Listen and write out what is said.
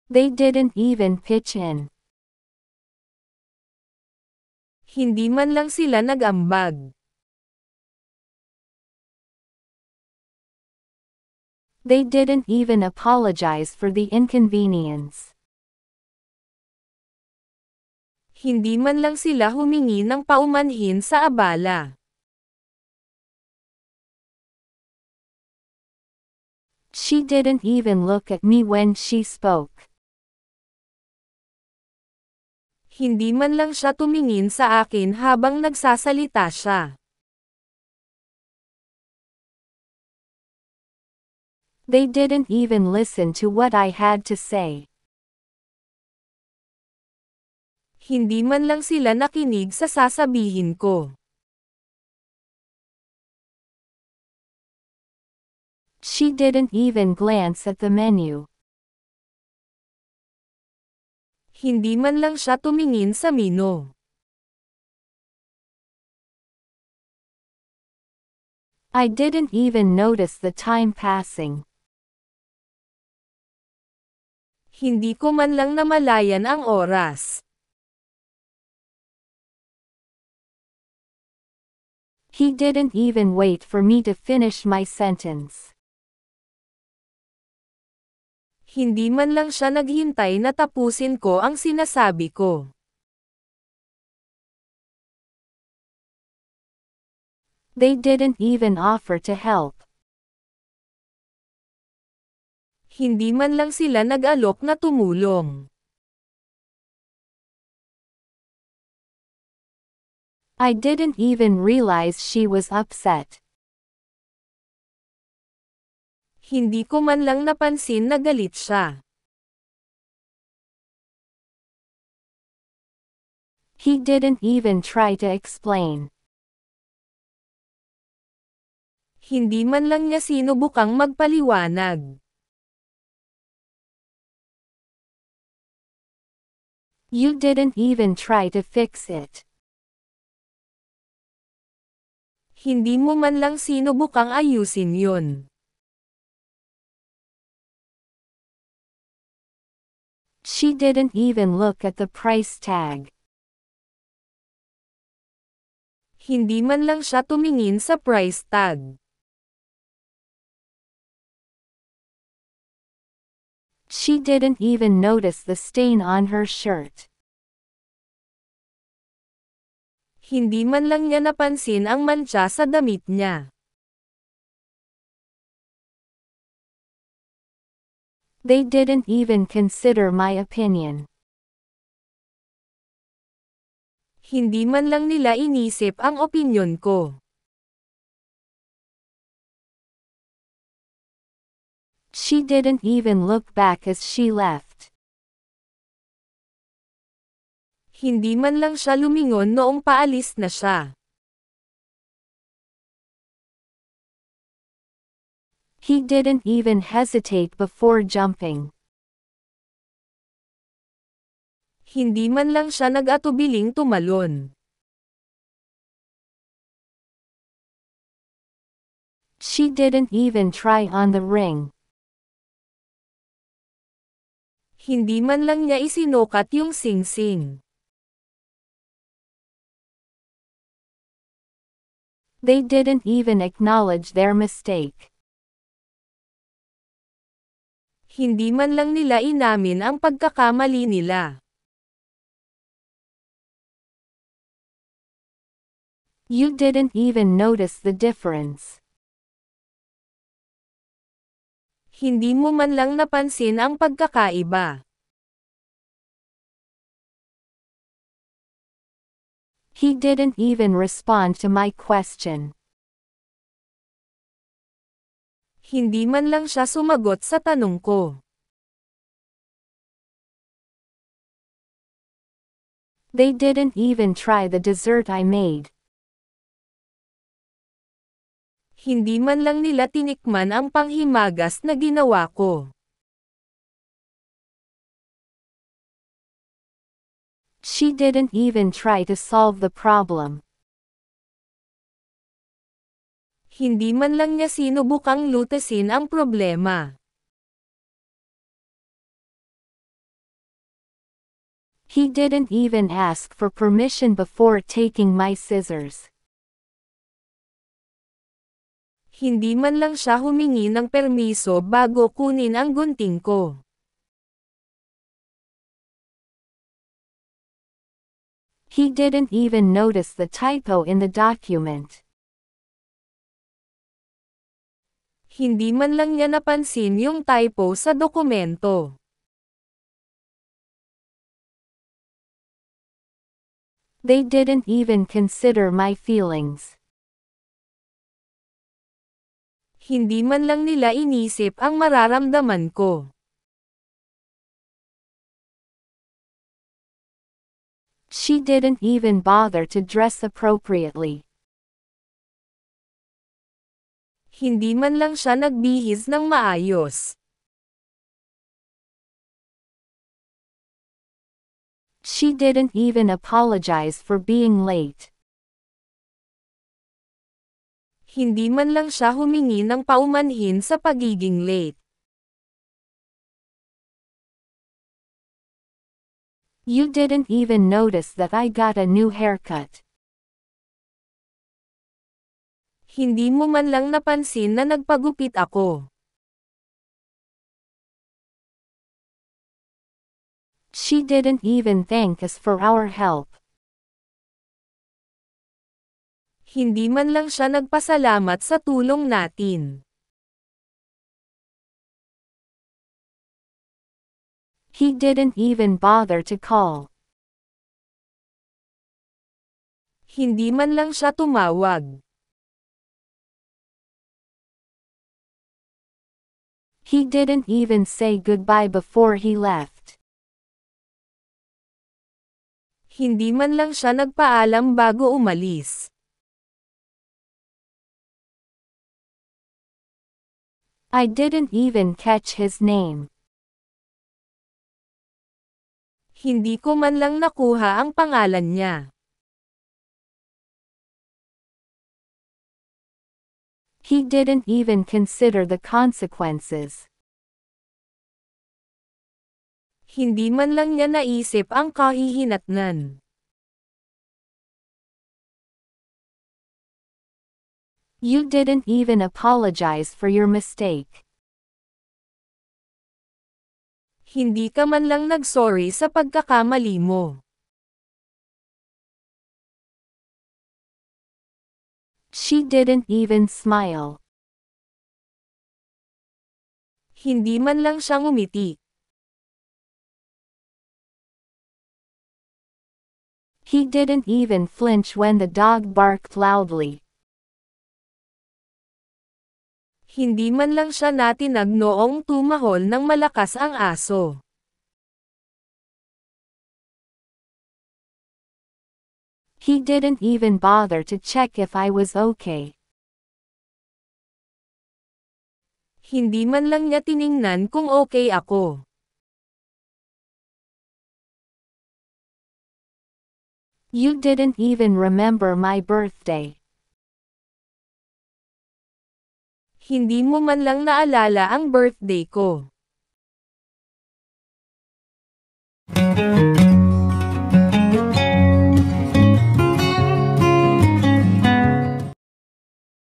They didn't even pitch in. Hindi man lang sila nag-ambag. They didn't even apologize for the inconvenience. Hindi man lang sila humingi ng paumanhin sa abala. She didn't even look at me when she spoke. Hindi man lang siya tumingin sa akin habang nagsasalita siya. They didn't even listen to what I had to say. Hindi man lang sila nakinig sa sasabihin ko. She didn't even glance at the menu. Hindi man lang siya tumingin sa menu. I didn't even notice the time passing. Hindi ko man lang namalayan ang oras. He didn't even wait for me to finish my sentence. Hindi man lang siya naghintay na tapusin ko ang sinasabi ko. They didn't even offer to help. Hindi man lang sila nag-alok na tumulong. I didn't even realize she was upset. Hindi ko man lang napansin na galit siya. He didn't even try to explain. Hindi man lang niya sinubukang magpaliwanag. You didn't even try to fix it. Hindi mo man lang sinubukang ayusin yun. She didn't even look at the price tag. Hindi man lang siya tumingin sa price tag. She didn't even notice the stain on her shirt. Hindi man lang niya napansin ang mantsa sa damit niya. They didn't even consider my opinion. Hindi man lang nila inisip ang opinyon ko. She didn't even look back as she left. Hindi man lang siya lumingon noong paalis na siya. He didn't even hesitate before jumping. Hindi man lang siya nag-atubiling tumalon. She didn't even try on the ring. Hindi man lang niya isinukat yung singsing. They didn't even acknowledge their mistake. Hindi man lang nila inamin ang pagkakamali nila. You didn't even notice the difference. Hindi mo man lang napansin ang pagkakaiba. He didn't even respond to my question. Hindi man lang siya sumagot sa tanong ko. They didn't even try the dessert I made. Hindi man lang nila tinikman ang panghimagas na ginawa ko. She didn't even try to solve the problem. Hindi man lang niya sinubukang lutasin ang problema. He didn't even ask for permission before taking my scissors. Hindi man lang siya humingi ng permiso bago kunin ang gunting ko. He didn't even notice the typo in the document. Hindi man lang niya napansin yung typo sa dokumento. They didn't even consider my feelings. Hindi man lang nila inisip ang mararamdaman ko. She didn't even bother to dress appropriately. Hindi man lang siya nagbihis ng maayos. She didn't even apologize for being late. Hindi man lang siya humingi ng paumanhin sa pagiging late. You didn't even notice that I got a new haircut. Hindi mo man lang napansin na nagpagupit ako. She didn't even thank us for our help. Hindi man lang siya nagpasalamat sa tulong natin. He didn't even bother to call. Hindi man lang siya tumawag. He didn't even say goodbye before he left. Hindi man lang siya nagpaalam bago umalis. I didn't even catch his name. Hindi ko man lang nakuha ang pangalan niya. He didn't even consider the consequences. Hindi man lang niya naisip ang kahihinatnan. You didn't even apologize for your mistake. Hindi ka man lang nagsorry sa pagkakamali mo. She didn't even smile. Hindi man lang siya ngumiti. He didn't even flinch when the dog barked loudly. Hindi man lang siya natinag noong tumahol ng malakas ang aso. He didn't even bother to check if I was okay. Hindi man lang niya tiningnan kung okay ako. You didn't even remember my birthday. Hindi mo man lang naalala ang birthday ko.